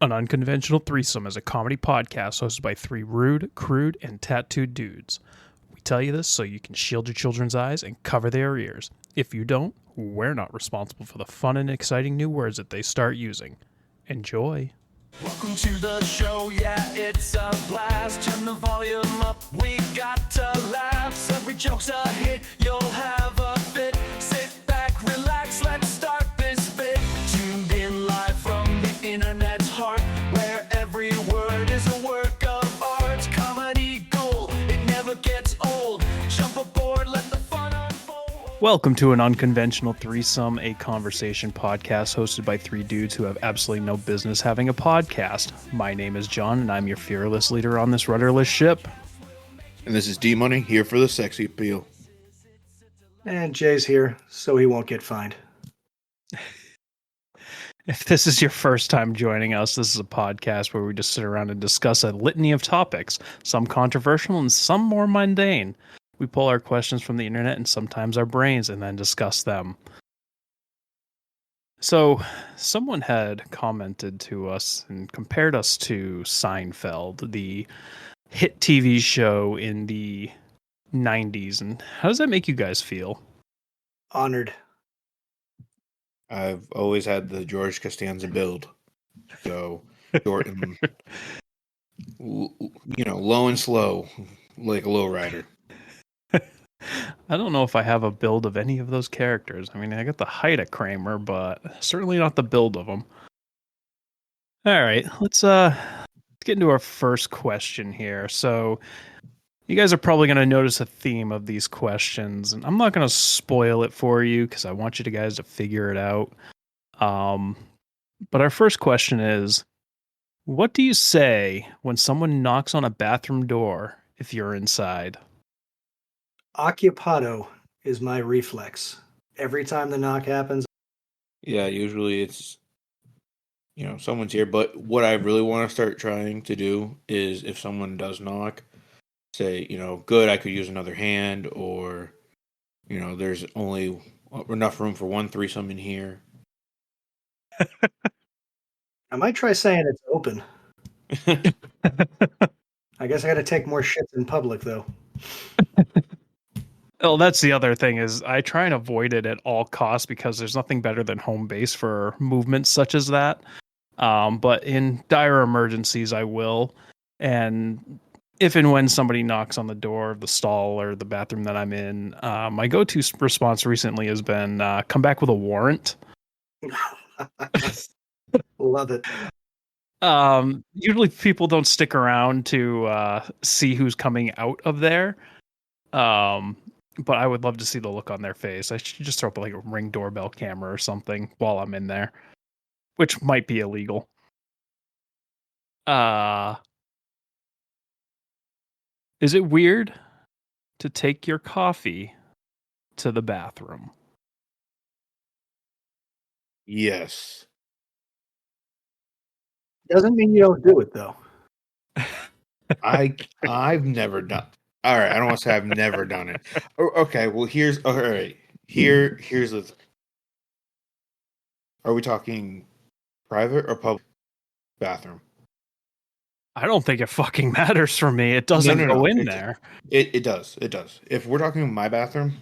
An Unconventional Threesome is a comedy podcast hosted by three rude, crude, and tattooed dudes. We tell you this so you can shield your children's eyes and cover their ears. If you don't, we're not responsible for the fun and exciting new words that they start using. Enjoy. Welcome to the show, yeah, it's a blast. Turn the volume up, we got to laughs. Every joke's a hit, you'll have a fit. Sit back, relax, let's start this bit. Tuned in live from the internet's heart, where every word is a work of art. Comedy gold, it never gets old. Jump aboard, let the fun unfold. Welcome to An Unconventional Threesome, a conversation podcast hosted by three dudes who have absolutely no business having a podcast. My name is John, and I'm your fearless leader on this rudderless ship. And this is D-Money, here for the sexy appeal. And Jay's here, so he won't get fined. If this is your first time joining us, this is a podcast where we just sit around and discuss a litany of topics, some controversial and some more mundane. We pull our questions from the internet and sometimes our brains and then discuss them. So, someone had commented to us and compared us to Seinfeld, the hit TV show in the 90s. And how does that make you guys feel? Honored. I've always had the George Costanza build. So, short and, low and slow, like a lowrider. I don't know if I have a build of any of those characters. I mean, I got the height of Kramer, but certainly not the build of them. All right, let's get into our first question here. So, you guys are probably going to notice a theme of these questions, and I'm not going to spoil it for you because I want you guys to figure it out. But our first question is, what do you say when someone knocks on a bathroom door if you're inside? Occupado is my reflex. Every time the knock happens, Yeah, usually it's, someone's here. But what I really want to start trying to do is if someone does knock, say, good, I could use another hand, or, there's only enough room for one threesome in here. I might try saying it's open. I guess I got to take more shits in public, though. Well, that's the other thing is I try and avoid it at all costs because there's nothing better than home base for movements such as that. But in dire emergencies, I will. And if and when somebody knocks on the door of the stall or the bathroom that I'm in, my go-to response recently has been come back with a warrant. Love it. Usually people don't stick around to see who's coming out of there. But I would love to see the look on their face. I should just throw up like a Ring doorbell camera or something while I'm in there, which might be illegal. Is it weird to take your coffee to the bathroom? Yes. Doesn't mean you don't do it, though. I've never done. All right, I don't want to say I've never done it. Okay, well here's all right. Here's the. Are we talking private or public bathroom? I don't think it fucking matters for me. It doesn't go in there. It does. It does. If we're talking my bathroom,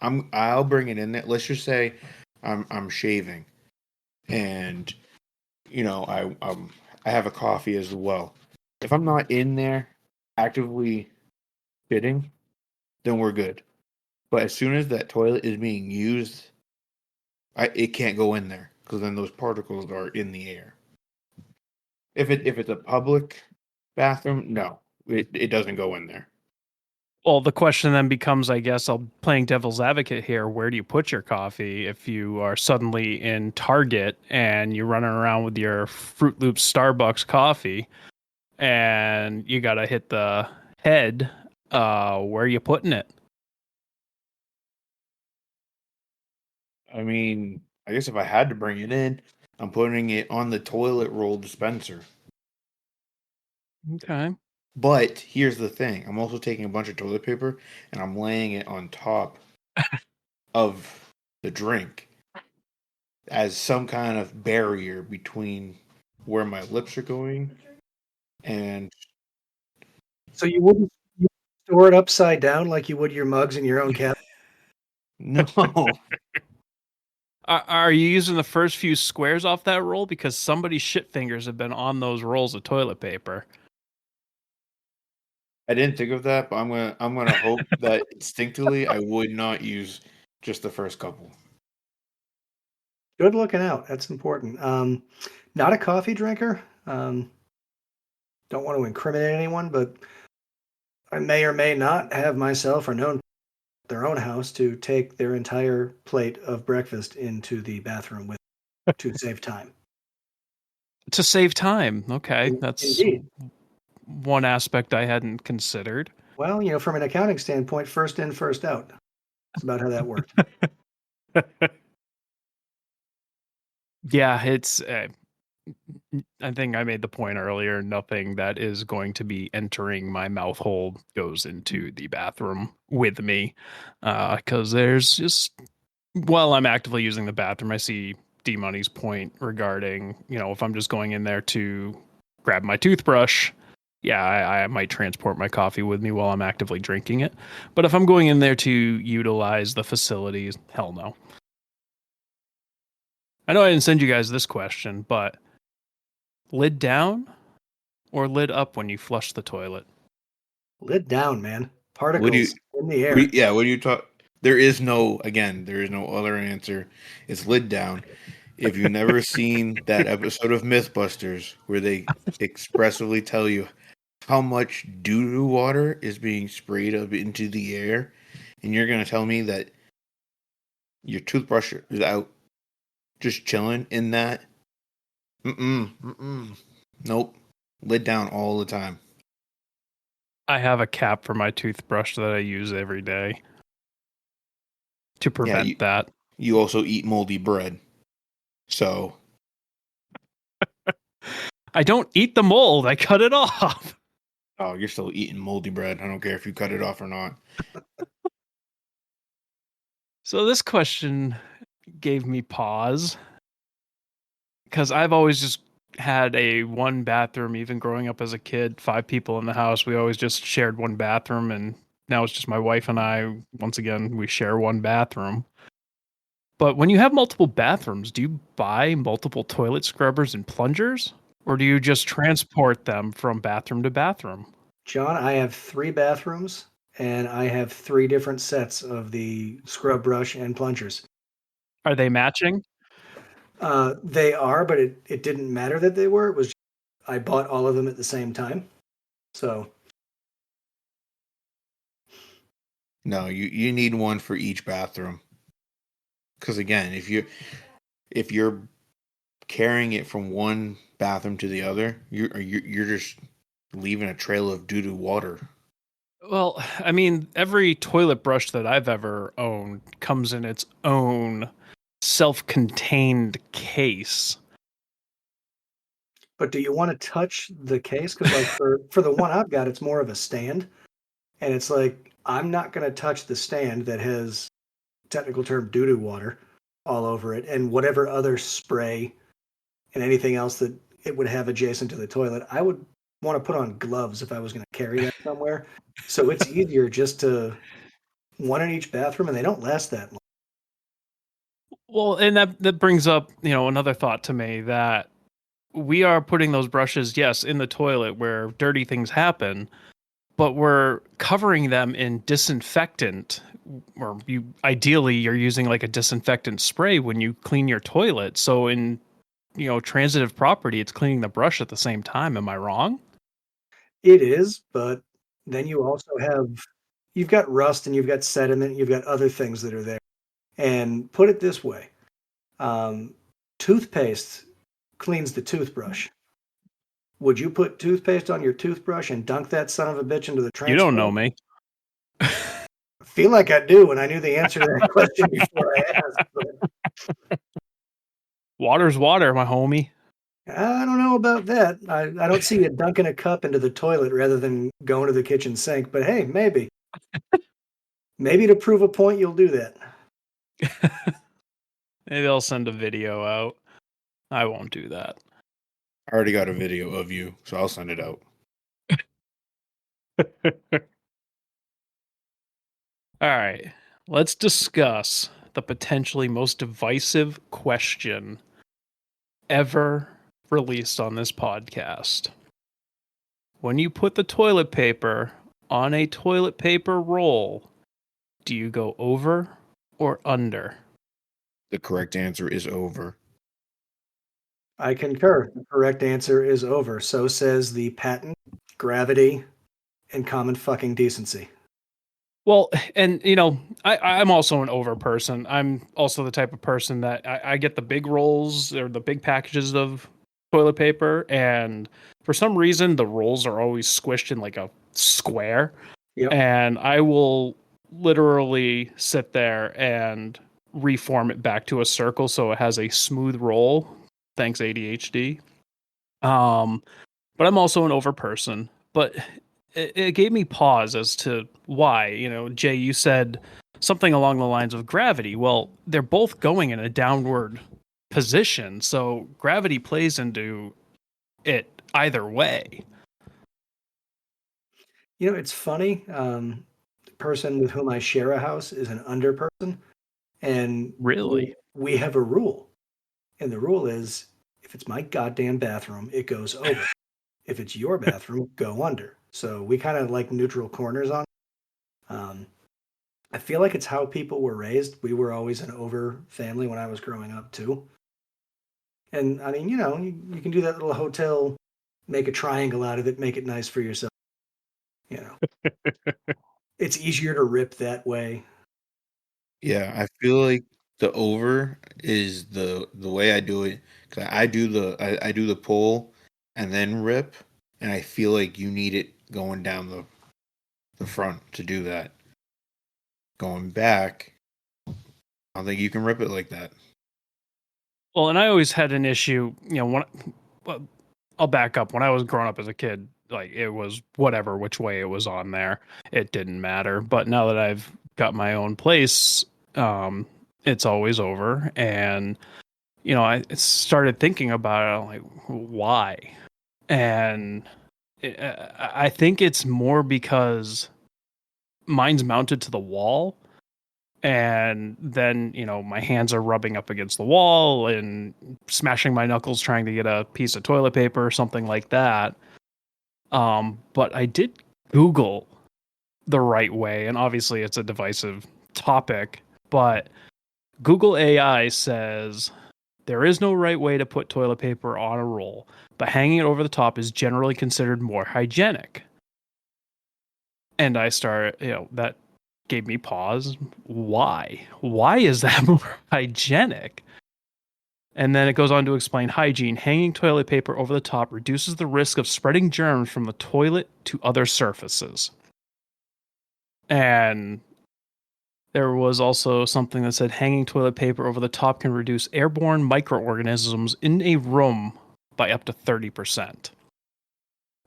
I'll bring it in there. Let's just say I'm shaving, and I have a coffee as well. If I'm not in there actively fitting, then we're good. But as soon as that toilet is being used, it can't go in there because then those particles are in the air. If it's a public bathroom, no, it doesn't go in there. Well, the question then becomes, I guess, I'm playing devil's advocate here. Where do you put your coffee if you are suddenly in Target and you're running around with your Fruit Loops Starbucks coffee and you got to hit the head? Where are you putting it? I mean, I guess if I had to bring it in, I'm putting it on the toilet roll dispenser. Okay. But here's the thing. I'm also taking a bunch of toilet paper and I'm laying it on top of the drink as some kind of barrier between where my lips are going, and So you store it upside down like you would your mugs in your own cabinet? no, Are you using the first few squares off that roll? Because somebody's shit fingers have been on those rolls of toilet paper. I didn't think of that, but I'm gonna hope that instinctively I would not use just the first couple. Good looking out. That's important. Not a coffee drinker. Don't want to incriminate anyone, but I may or may not have myself or known their own house to take their entire plate of breakfast into the bathroom with to save time. To save time. Okay, that's Indeed. one aspect I hadn't considered. Well, from an accounting standpoint, first in, first out. That's about how that worked. Yeah, it's. I think I made the point earlier. Nothing that is going to be entering my mouth hole goes into the bathroom with me, because there's just. While I'm actively using the bathroom, I see D Money's point regarding, if I'm just going in there to grab my toothbrush, yeah, I might transport my coffee with me while I'm actively drinking it. But if I'm going in there to utilize the facilities, hell no. I know I didn't send you guys this question, but lid down or lid up when you flush the toilet? Lid down, man. What do you? Particles in the air. Yeah, what do you talk? There is no other answer. It's lid down. If you've never seen that episode of Mythbusters where they expressively tell you how much doo-doo water is being sprayed up into the air, and you're gonna tell me that your toothbrush is out just chilling in that? Nope. Lid down all the time. I have a cap for my toothbrush that I use every day to prevent that. You also eat moldy bread. So I don't eat the mold. I cut it off. oh, you're still eating moldy bread. I don't care if you cut it off or not. So this question gave me pause because I've always just had a one bathroom, even growing up as a kid, 5 people in the house. We always just shared one bathroom, and now it's just my wife and I. Once again, we share one bathroom. But when you have multiple bathrooms, do you buy multiple toilet scrubbers and plungers? Or do you just transport them from bathroom to bathroom? John, I have 3 bathrooms and I have 3 different sets of the scrub brush and plungers. Are they matching? They are, but it didn't matter that they were. It was I bought all of them at the same time. So No, you need one for each bathroom. Because again, if you're carrying it from one bathroom to the other, you're just leaving a trail of doo-doo water. Well, I mean, every toilet brush that I've ever owned comes in its own self-contained case. but do you want to touch the case? Because like for the one I've got, it's more of a stand. And it's like I'm not gonna touch the stand that has technical term doo-doo water all over it and whatever other spray and anything else that it would have adjacent to the toilet. I would want to put on gloves if I was going to carry that somewhere. So it's easier just to one in each bathroom, and they don't last that long. Well, and that brings up, another thought to me that we are putting those brushes, yes, in the toilet where dirty things happen, but we're covering them in disinfectant, or ideally you're using like a disinfectant spray when you clean your toilet. So in transitive property, it's cleaning the brush at the same time. Am I wrong? It is, but then you've got rust and you've got sediment, you've got other things that are there. And put it this way, toothpaste cleans the toothbrush. Would you put toothpaste on your toothbrush and dunk that son of a bitch into the transfer? You don't know me. I feel like I do, and I knew the answer to that question before I asked. But Water's water, my homie. I don't know about that. I don't see you dunking a cup into the toilet rather than going to the kitchen sink. But hey, maybe. Maybe to prove a point, you'll do that. Maybe I'll send a video out. I won't do that. I already got a video of you, so I'll send it out. All right, let's discuss the potentially most divisive question ever released on this podcast. When you put the toilet paper on a toilet paper roll, do you go over or under? The correct answer is over. I concur. The correct answer is over. So says the patent, gravity, and common fucking decency. Well, and I'm also an over person. I'm also the type of person that I get the big rolls or the big packages of toilet paper, and for some reason the rolls are always squished in like a square. Yep. And I will literally sit there and reform it back to a circle so it has a smooth roll. Thanks ADHD. But I'm also an over person. But it gave me pause as to why. Jay, you said something along the lines of gravity. Well, they're both going in a downward position, so gravity plays into it either way. It's funny. The person with whom I share a house is an under person, and Really? we have a rule. And the rule is if it's my goddamn bathroom, it goes over. If it's your bathroom, go under. So we kind of like neutral corners on it. I feel like it's how people were raised. We were always an over family when I was growing up too. And I mean, you can do that little hotel, make a triangle out of it, make it nice for yourself. It's easier to rip that way. Yeah, I feel like the over is the way I do it, because I do the pull and then rip, and I feel like you need it going down the front to do that. Going back, I don't think you can rip it like that. Well, and I always had an issue, when I'll back up. When I was growing up as a kid, like it was whatever which way it was on there, it didn't matter. But now that I've got my own place, it's always over. And I started thinking about it. I'm like, why? And I think it's more because mine's mounted to the wall, and then my hands are rubbing up against the wall and smashing my knuckles trying to get a piece of toilet paper or something like that. But I did Google the right way, and obviously it's a divisive topic, but Google AI says there is no right way to put toilet paper on a roll, but hanging it over the top is generally considered more hygienic. And I started, that gave me pause. Why? Why is that more hygienic? And then it goes on to explain hygiene. Hanging toilet paper over the top reduces the risk of spreading germs from the toilet to other surfaces. And there was also something that said hanging toilet paper over the top can reduce airborne microorganisms in a room by up to 30%.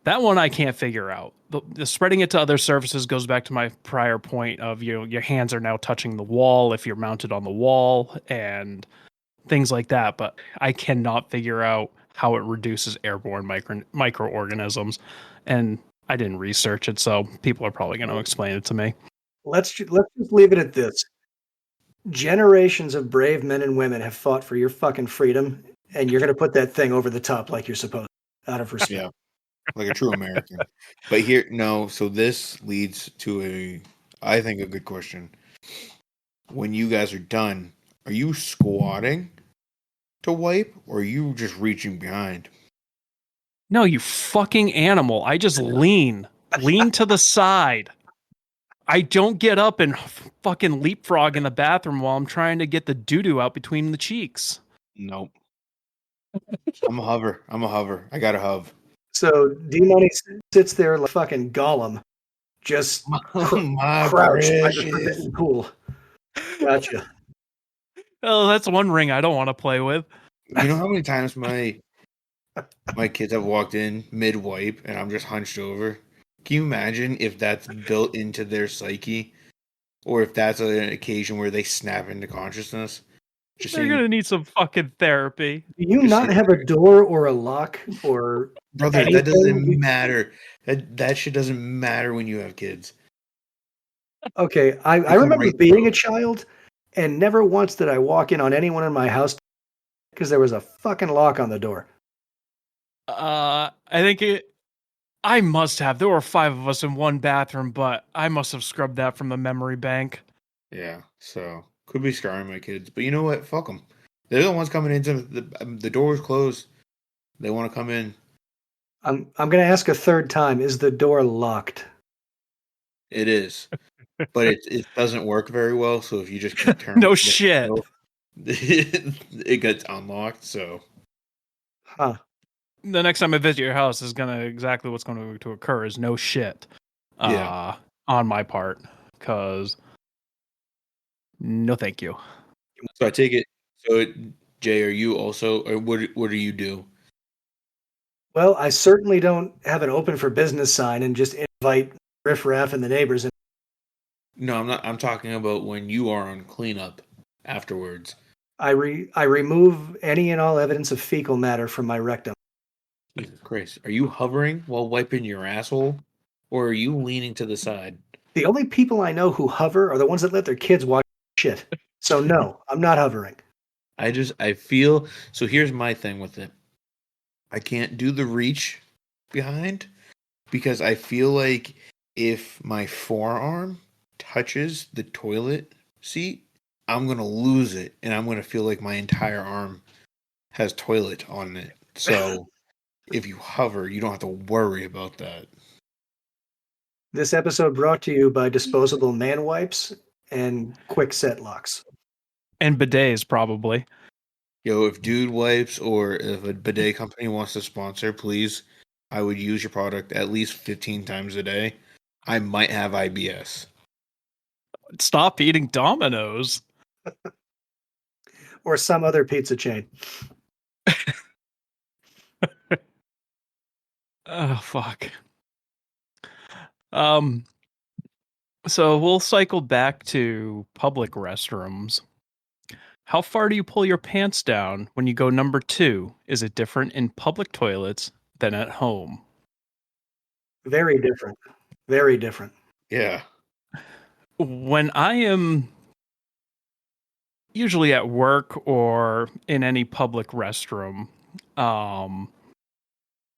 That one I can't figure out. The spreading it to other surfaces goes back to my prior point of your hands are now touching the wall if you're mounted on the wall and things like that. But I cannot figure out how it reduces airborne microorganisms, and I didn't research it, so people are probably going to explain it to me. Let's just leave it at this. Generations of brave men and women have fought for your fucking freedom, and you're going to put that thing over the top like you're supposed to, out of respect. Yeah, like a true American. But here, no. So this leads to I think, a good question. When you guys are done, are you squatting to wipe, or are you just reaching behind? No, you fucking animal. I just lean to the side. I don't get up and fucking leapfrog in the bathroom while I'm trying to get the doo-doo out between the cheeks. Nope. I'm a hover. I got a hov. So D-Money sits there like fucking Gollum, just My crouched by the precious. forbidden pool. Gotcha. Oh, that's one ring I don't want to play with. You know how many times my kids have walked in mid wipe and I'm just hunched over? Can you imagine if that's built into their psyche, or if that's an occasion where they snap into consciousness? Just They're saying, gonna need some fucking therapy. Do you just not saying, have a door or a lock or brother. That anything? doesn't matter. That shit doesn't matter when you have kids. Okay, I They come remember right being through. a child, and never once did I walk in on anyone in my house because there was a fucking lock on the door. I think I must have. There were 5 of us in one bathroom, but I must have scrubbed that from the memory bank. Yeah, so could be scarring my kids, but you know what? Fuck them. They're the ones coming into the door's closed. They want to come in. I'm gonna ask a third time: is the door locked? It is, but it doesn't work very well. So if you just keep turning No the shit. handle, it gets unlocked. So Huh. The next time I visit your house is gonna exactly what's going to occur is no shit. yeah. On my part, because no, thank you. So I take it. So Jay, are you also, or what do you do? Well, I certainly don't have an open for business sign and just invite riffraff and the neighbors. And No, I'm not. I'm talking about when you are on cleanup afterwards. I remove any and all evidence of fecal matter from my rectum. Jesus Christ, are you hovering while wiping your asshole, or are you leaning to the side? The only people I know who hover are the ones that let their kids watch shit. So no, I'm not hovering. I feel so. Here's my thing with it. I can't do the reach behind because I feel like if my forearm touches the toilet seat, I'm gonna lose it, and I'm gonna feel like my entire arm has toilet on it. So if you hover, you don't have to worry about that. This episode brought to you by disposable man wipes and quick set locks. And bidets, probably. Yo, if Dude Wipes or if a bidet company wants to sponsor, please, I would use your product at least 15 times a day. I might have IBS. Stop eating Dominoes. Or some other pizza chain. Oh fuck. Um. So we'll cycle back to public restrooms. How far do you pull your pants down when you go number 2? Is it different in public toilets than at home? Very different. Very different. Yeah. When I am usually at work or in any public restroom, um,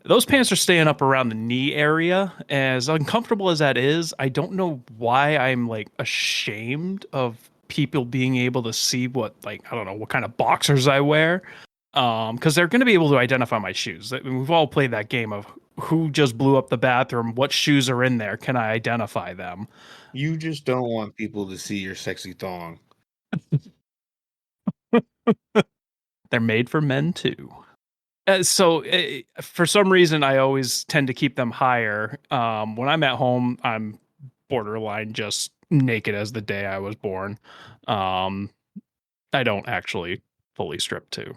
those pants are staying up around the knee area. As uncomfortable as that is, I don't know why I'm like ashamed of people being able to see what, like, I don't know what kind of boxers I wear. Because they're going to be able to identify my shoes. I mean, we've all played that game of who just blew up the bathroom, what shoes are in there, can I identify them? You just don't want people to see your sexy thong. They're made for men too. So for some reason, I always tend to keep them higher. When I'm at home, I'm borderline just naked as the day I was born. Um, I don't actually fully strip to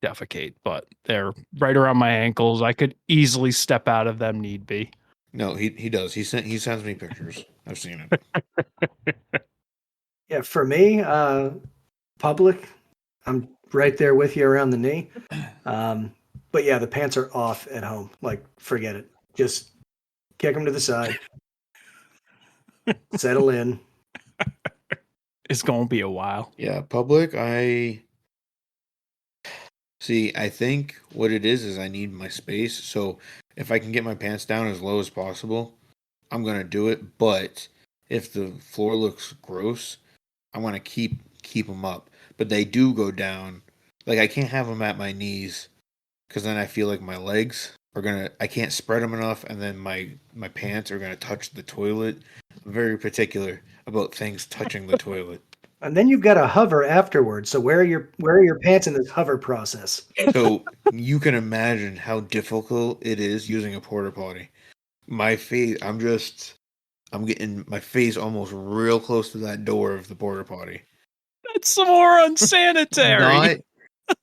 defecate, but they're right around my ankles. I could easily step out of them need be. No, he does. He sends me pictures. I've seen it. Yeah, for me, public, I'm right there with you around the knee. But yeah, the pants are off at home. Like, forget it. Just kick them to the side. Settle in. It's gonna be a while. Yeah, public, I see. I think what it is I need my space. So if I can get my pants down as low as possible, I'm gonna do it. But if the floor looks gross, I want to keep them up. But they do go down. Like I can't have them at my knees because then I feel like my legs are gonna. I can't spread them enough, and then my pants are gonna touch the toilet. I'm very particular about things touching the toilet. And then you've got to hover afterwards. So where are your pants in this hover process? So you can imagine how difficult it is using a porta potty. My face, I'm getting my face almost real close to that door of the porta potty. That's some more unsanitary. Not,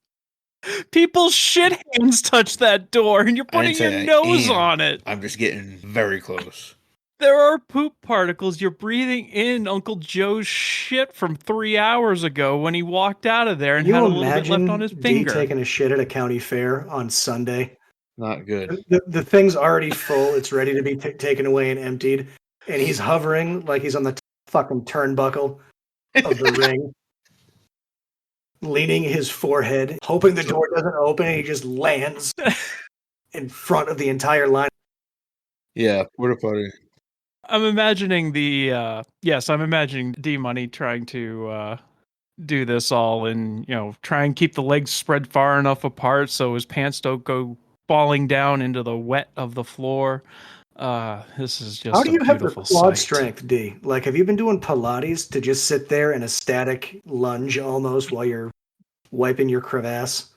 People's shit hands touch that door, and you're I didn't putting your say I nose am. on it. I'm just getting very close. There are poop particles. You're breathing in Uncle Joe's shit from 3 hours ago when he walked out of there Can and you had a little bit left on imagine his D finger. taking a shit at a county fair on Sunday? Not good. The thing's already full. It's ready to be taken away and emptied. And he's hovering like he's on the fucking turnbuckle of the ring, leaning his forehead, hoping the door doesn't open, and he just lands in front of the entire line. Yeah, porta potty. I'm imagining I'm imagining D Money trying to do this all and, try and keep the legs spread far enough apart so his pants don't go falling down into the wet of the floor. This is How just do a you have the beautiful quad sight. strength, D? Like, have you been doing Pilates to just sit there in a static lunge almost while you're wiping your crevasse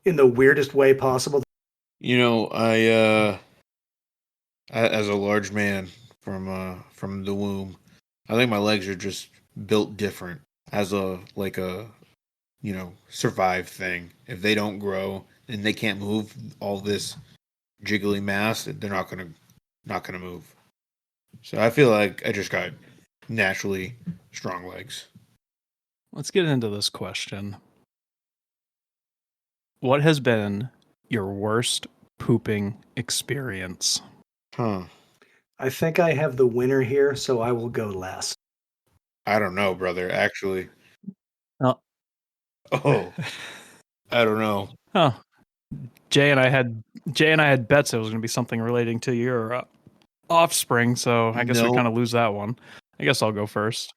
in the weirdest way possible? You know, I as a large man from the womb, I think my legs are just built different as a survive thing. If they don't grow and they can't move all this jiggly mass, they're not gonna move. So I feel like I just got naturally strong legs. Let's get into this question. What has been your worst pooping experience? Huh. I think I have the winner here, so I will go last. I don't know, brother. Actually. Oh. Oh. I don't know. Oh. Jay and I had bets it was going to be something relating to your offspring, so I guess we No. kind of lose that one. I guess I'll go first.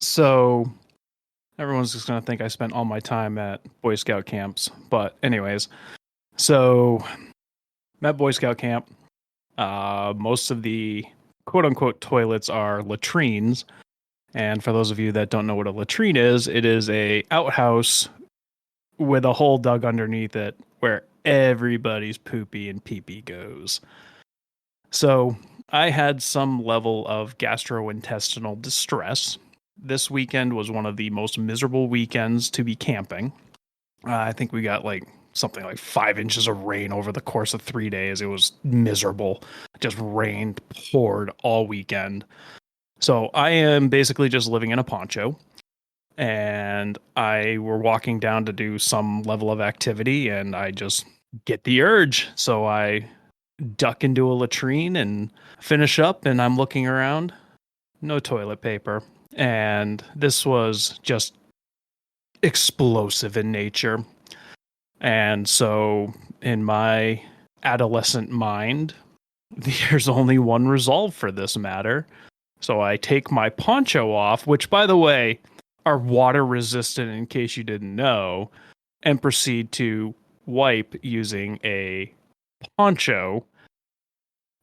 So everyone's just going to think I spent all my time at Boy Scout camps, but anyways, so I'm at Boy Scout camp. Most of the quote unquote toilets are latrines. And for those of you that don't know what a latrine is, it is a outhouse with a hole dug underneath it where everybody's poopy and pee-pee goes. So I had some level of gastrointestinal distress. This weekend was one of the most miserable weekends to be camping. I think we got something like 5 inches of rain over the course of 3 days. It was miserable. Just rained, poured all weekend. So I am basically just living in a poncho. And I were walking down to do some level of activity, and I just get the urge. So I duck into a latrine and finish up, and I'm looking around. No toilet paper. And this was just explosive in nature. And so in my adolescent mind, there's only one resolve for this matter. So I take my poncho off, which, by the way, are water resistant in case you didn't know, and proceed to wipe using a poncho,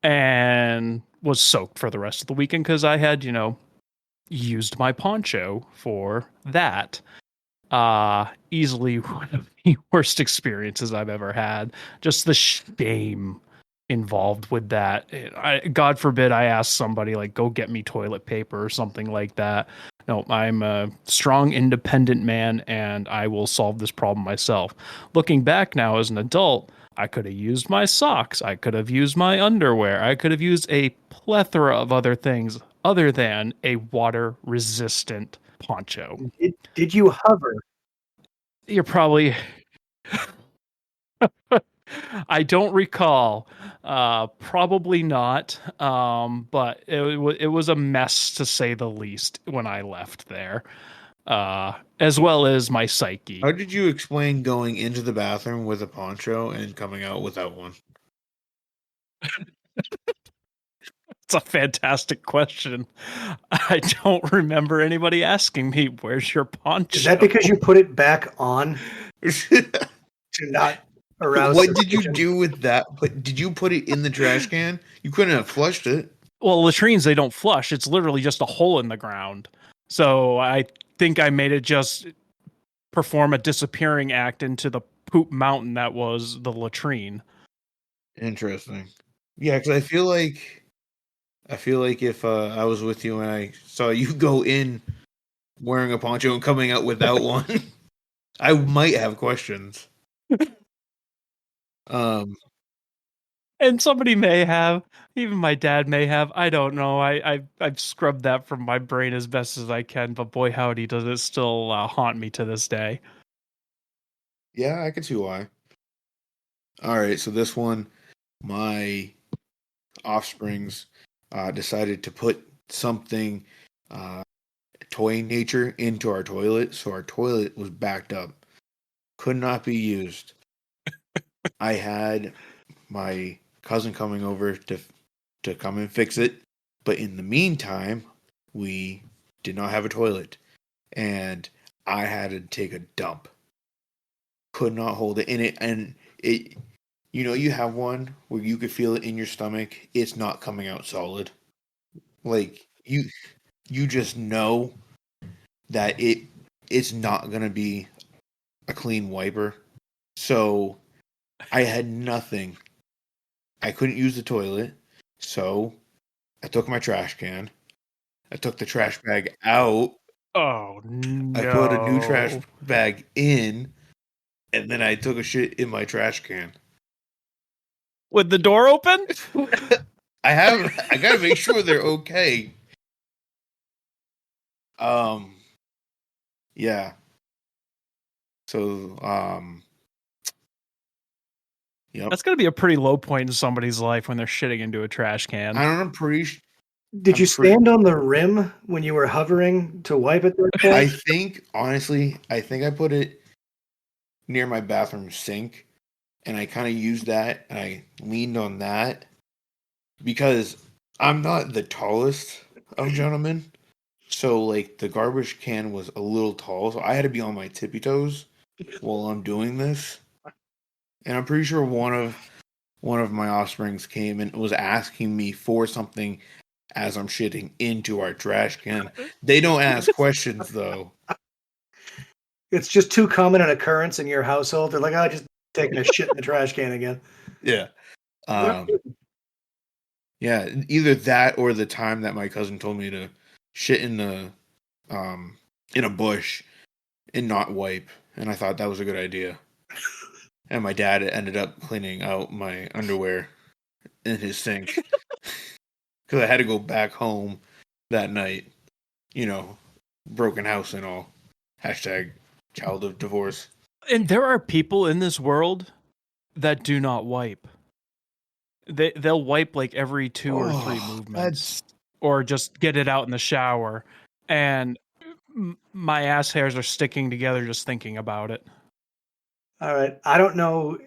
and was soaked for the rest of the weekend because I had, used my poncho for that. Easily one of the worst experiences I've ever had. Just the shame involved with that. God forbid I ask somebody like, go get me toilet paper or something like that. No, I'm a strong, independent man, and I will solve this problem myself. Looking back now as an adult, I could have used my socks. I could have used my underwear. I could have used a plethora of other things other than a water resistant poncho. Did you hover? You're probably I don't recall. Probably not. But it was a mess to say the least when I left there. As well as my psyche. How did you explain going into the bathroom with a poncho and coming out without one? It's a fantastic question. I don't remember anybody asking me, "Where's your poncho?" Is that because you put it back on to not arouse? What did you suspicion? do with that? Did you put it in the trash can? You couldn't have flushed it. Well, latrines, they don't flush. It's literally just a hole in the ground. So I think I made it just perform a disappearing act into the poop mountain that was the latrine. Interesting. Yeah, because I feel like if I was with you and I saw you go in wearing a poncho and coming out without one, I might have questions. Um, And somebody may have, even my dad may have. I don't know. I've scrubbed that from my brain as best as I can, but boy howdy, does it still haunt me to this day. Yeah, I can see why. All right, so this one, my offsprings decided to put something toy nature into our toilet, so our toilet was backed up, could not be used. I had my cousin coming over to come and fix it, but in the meantime, we did not have a toilet, and I had to take a dump. Could not hold it in it, and it. You know, you have one where you could feel it in your stomach. It's not coming out solid. Like you just know that it's not gonna be a clean wiper. So I had nothing. I couldn't use the toilet. So I took my trash can. I took the trash bag out. Oh I put a new trash no. bag in, and then I took a shit in my trash can. With the door open? I gotta make sure they're okay. Yeah. So yep. That's gonna be a pretty low point in somebody's life when they're shitting into a trash can. I'm pretty Did you I'm pretty- stand on the rim when you were hovering to wipe at that point? I think honestly, I think I put it near my bathroom sink, and I kind of used that, and I leaned on that because I'm not the tallest of gentlemen. So like the garbage can was a little tall, so I had to be on my tippy toes while I'm doing this. And I'm pretty sure one of my offsprings came and was asking me for something as I'm shitting into our trash can. They don't ask questions though. It's just too common an occurrence in your household. They're like, "Oh, just taking a shit in the trash can again." Yeah. Yeah, either that or the time that my cousin told me to shit in a bush and not wipe, and I thought that was a good idea. And my dad ended up cleaning out my underwear in his sink because I had to go back home that night. You know, broken house and all. Hashtag child of divorce. And there are people in this world that do not wipe. They'll wipe like every 2 or 3 movements, or just get it out in the shower, and my ass hairs are sticking together just thinking about it. All right. I don't know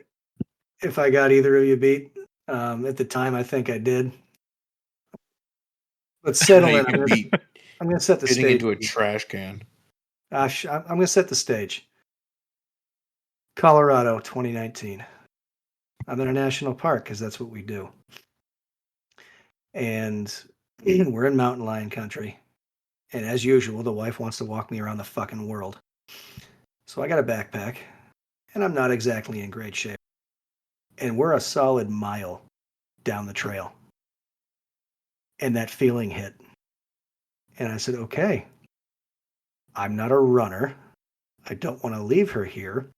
if I got either of you beat. At the time, I think I did. Let's settle You in. could be I'm going to set the fitting stage. into a trash can. I'm going to set the stage. Colorado, 2019. I'm in a national park because that's what we do. And we're in mountain lion country. And as usual, the wife wants to walk me around the fucking world. So I got a backpack, and I'm not exactly in great shape. And we're a solid mile down the trail. And that feeling hit. And I said, okay, I'm not a runner. I don't want to leave her here,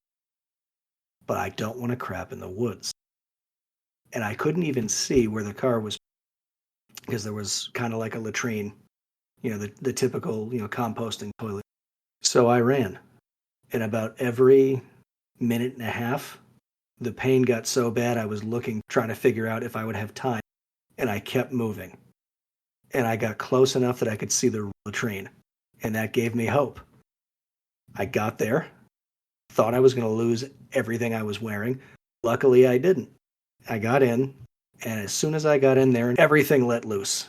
but I don't want to crap in the woods. And I couldn't even see where the car was because there was kind of like a latrine, the typical, composting toilet. So I ran. And about every minute and a half, the pain got so bad I was trying to figure out if I would have time. And I kept moving. And I got close enough that I could see the latrine. And that gave me hope. I got there, thought I was going to lose everything I was wearing. Luckily, I didn't. I got in, and as soon as I got in there, everything let loose.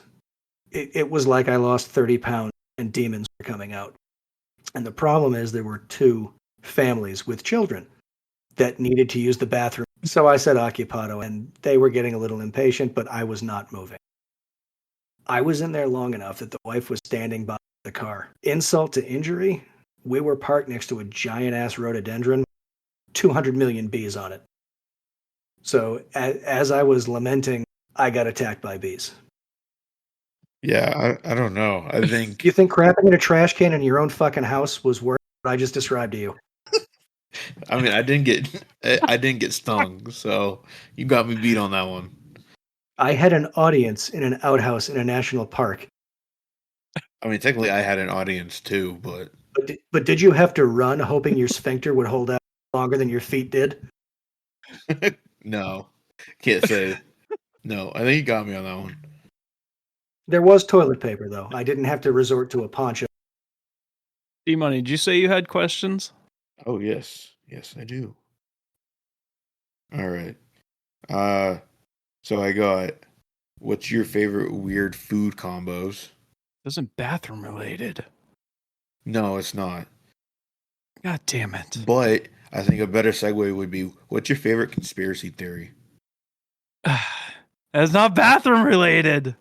It was like I lost 30 pounds and demons were coming out. And the problem is there were 2 families with children that needed to use the bathroom. So I said occupado, and they were getting a little impatient, but I was not moving. I was in there long enough that the wife was standing by the car. Insult to injury, we were parked next to a giant-ass rhododendron, 200 million bees on it. So as I was lamenting, I got attacked by bees. Yeah, I don't know. I think You think crapping in a trash can in your own fucking house was worse than what I just described to you? I mean I didn't get stung, so you got me beat on that one. I had an audience in an outhouse in a national park. I mean, technically, I had an audience too, but But did you have to run hoping your sphincter would hold out longer than your feet did? no, can't say. No, I think you got me on that one. There was toilet paper, though. I didn't have to resort to a poncho. D-Money, did you say you had questions? Oh yes, yes, I do. All right. So I got. What's your favorite weird food combos? Isn't bathroom related. No, it's not. God damn it. But I think a better segue would be, what's your favorite conspiracy theory? That's not bathroom related.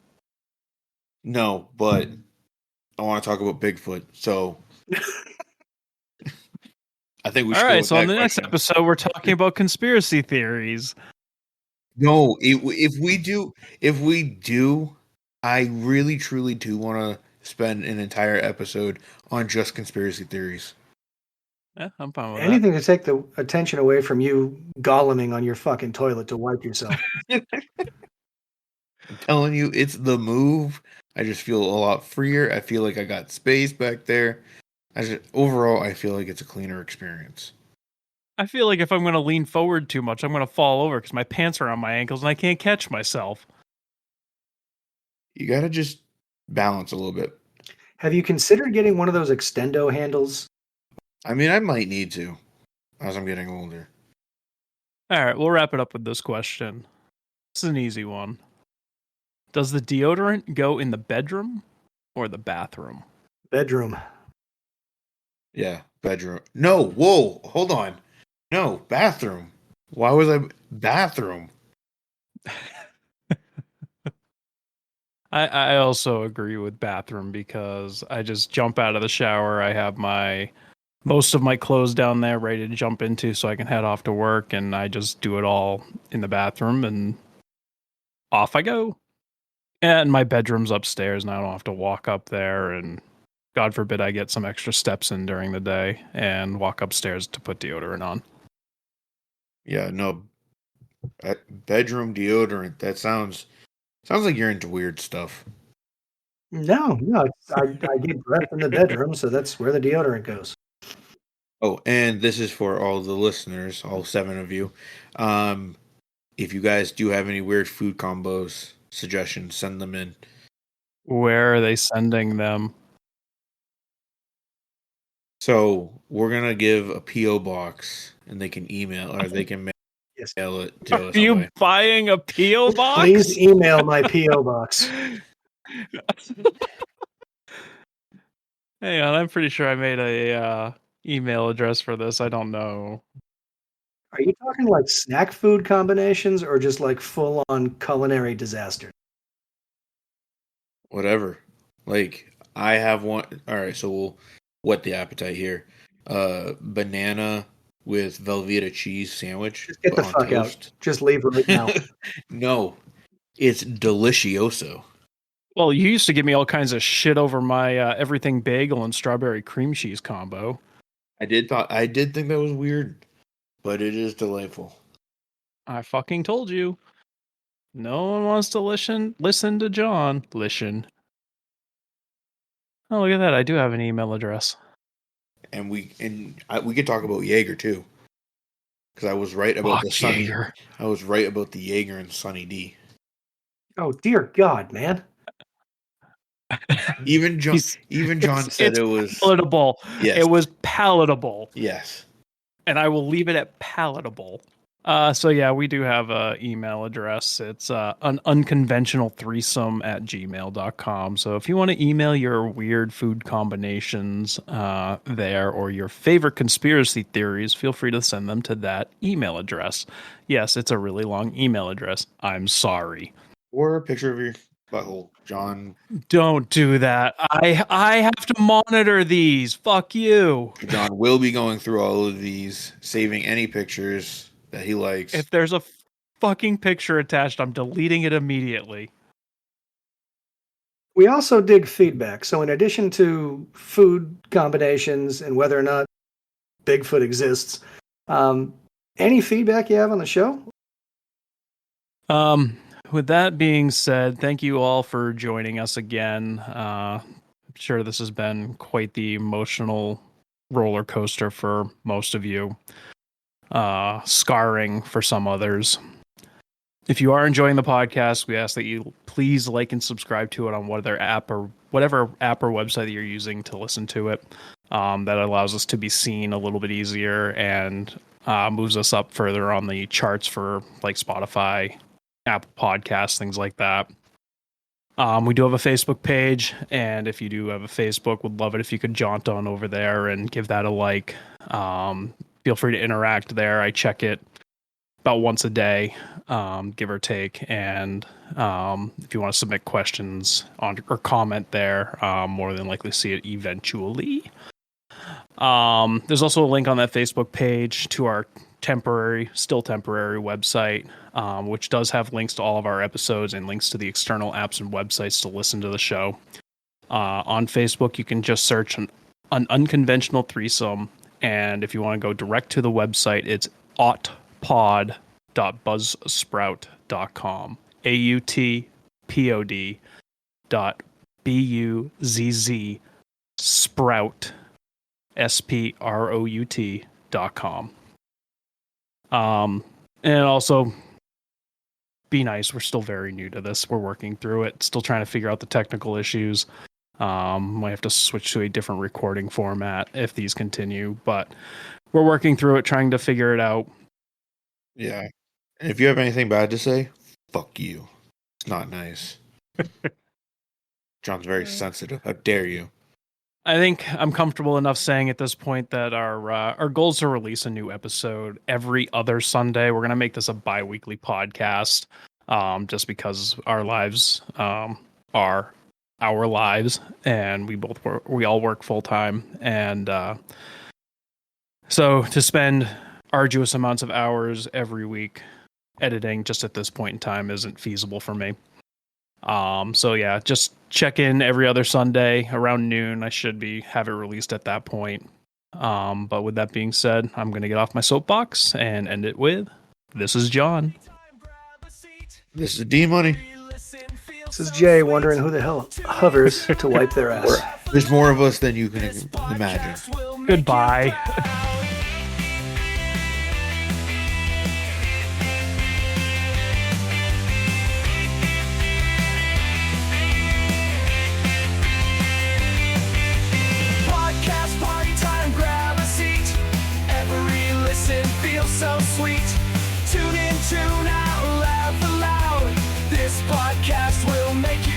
No, but I want to talk about Bigfoot. So I think we All should go right, with so on that the next question. episode, we're talking about conspiracy theories. No, if we do, I really truly do want to spend an entire episode on just conspiracy theories. Yeah, I'm fine with Anything to take the attention away from you goleming on your fucking toilet to wipe yourself. I'm telling you, it's the move. I just feel a lot freer. I feel like I got space back there. Overall, I feel like it's a cleaner experience. I feel like if I'm going to lean forward too much, I'm going to fall over because my pants are on my ankles and I can't catch myself. You got to just balance a little bit. Have you considered getting one of those extendo handles? I mean, I might need to as I'm getting older. All right, we'll wrap it up with this question. This is an easy one. Does the deodorant go in the bedroom or the bathroom? Bedroom. Yeah, bedroom. No, whoa, hold on. No, bathroom. Why was I bathroom? I also agree with bathroom because I just jump out of the shower. I have most of my clothes down there ready to jump into so I can head off to work, and I just do it all in the bathroom and off I go. And my bedroom's upstairs and I don't have to walk up there, and God forbid I get some extra steps in during the day and walk upstairs to put deodorant on. Yeah, no. Bedroom deodorant. That sounds like you're into weird stuff. No, I get breath in the bedroom, so that's where the deodorant goes. Oh, and this is for all the listeners, all 7 of you. If you guys do have any weird food combos suggestions, send them in. Where are they sending them? So we're gonna give a PO box, and they can email or they can Yes. mail it to Are us. you buying a P.O. box? Please email my P.O. box. Hang on, I'm pretty sure I made a email address for this. I don't know. Are you talking like snack food combinations or just like full on culinary disaster? Whatever. Like I have one. All right, so we'll whet the appetite here. Banana with Velveeta cheese sandwich. Just get the on fuck out. toast. Just leave right now. No, it's delicioso. Well, you used to give me all kinds of shit over my everything bagel and strawberry cream cheese combo. I did think that was weird, but it is delightful. I fucking told you. No one wants to listen to John. Listen. Oh, look at that. I do have an email address. And we could talk about Jaeger too, because I was right about the Sunny. Jaeger. I was right about the Jaeger and Sunny D. Oh dear God, man! Even John said it was palatable. Yes. It was palatable. Yes. And I will leave it at palatable. So yeah, we do have a email address. It's an unconventional threesome at gmail.com. So if you want to email your weird food combinations there or your favorite conspiracy theories, feel free to send them to that email address. Yes, it's a really long email address. I'm sorry. Or a picture of your butthole, John. Don't do that. I have to monitor these. Fuck you. John will be going through all of these, saving any pictures that he likes. If there's a fucking picture attached, I'm deleting it immediately. We also dig feedback. So in addition to food combinations and whether or not Bigfoot exists, any feedback you have on the show? With that being said, thank you all for joining us again. I'm sure this has been quite the emotional roller coaster for most of you, scarring for some others. If you are enjoying the podcast, we ask that you please like and subscribe to it on whatever app or website that you're using to listen to it. That allows us to be seen a little bit easier and moves us up further on the charts for like Spotify, Apple Podcasts, things like that. We do have a Facebook page, and if you do have a Facebook, would love it if you could jaunt on over there and give that a like. Feel free to interact there. I check it about once a day, give or take. And if you want to submit questions on or comment there, more than likely see it eventually. There's also a link on that Facebook page to our still temporary website, which does have links to all of our episodes and links to the external apps and websites to listen to the show. On Facebook, you can just search an unconventional threesome, and if you want to go direct to the website, it's autpod.buzzsprout.com. autpod.buzz sprout sprout.com. And also be nice. We're still very new to this. We're working through it. Still trying to figure out the technical issues. Might have to switch to a different recording format if these continue, but we're working through it, trying to figure it out. Yeah. And if you have anything bad to say, fuck you. It's not nice. John's very sensitive. How dare you? I think I'm comfortable enough saying at this point that our goal is to release a new episode every other Sunday. We're going to make this a bi-weekly podcast, just because our lives are our lives, and we all work full time, and so to spend arduous amounts of hours every week editing just at this point in time isn't feasible for me. So yeah, just check in every other Sunday around noon. I should have it released at that point. But with that being said, I'm going to get off my soapbox and end it with, this is John. This is D-Money. This is Jay wondering who the hell hovers to wipe their ass. There's more of us than you can imagine. Goodbye. So sweet. Tune in, tune out, laugh aloud. This podcast will make you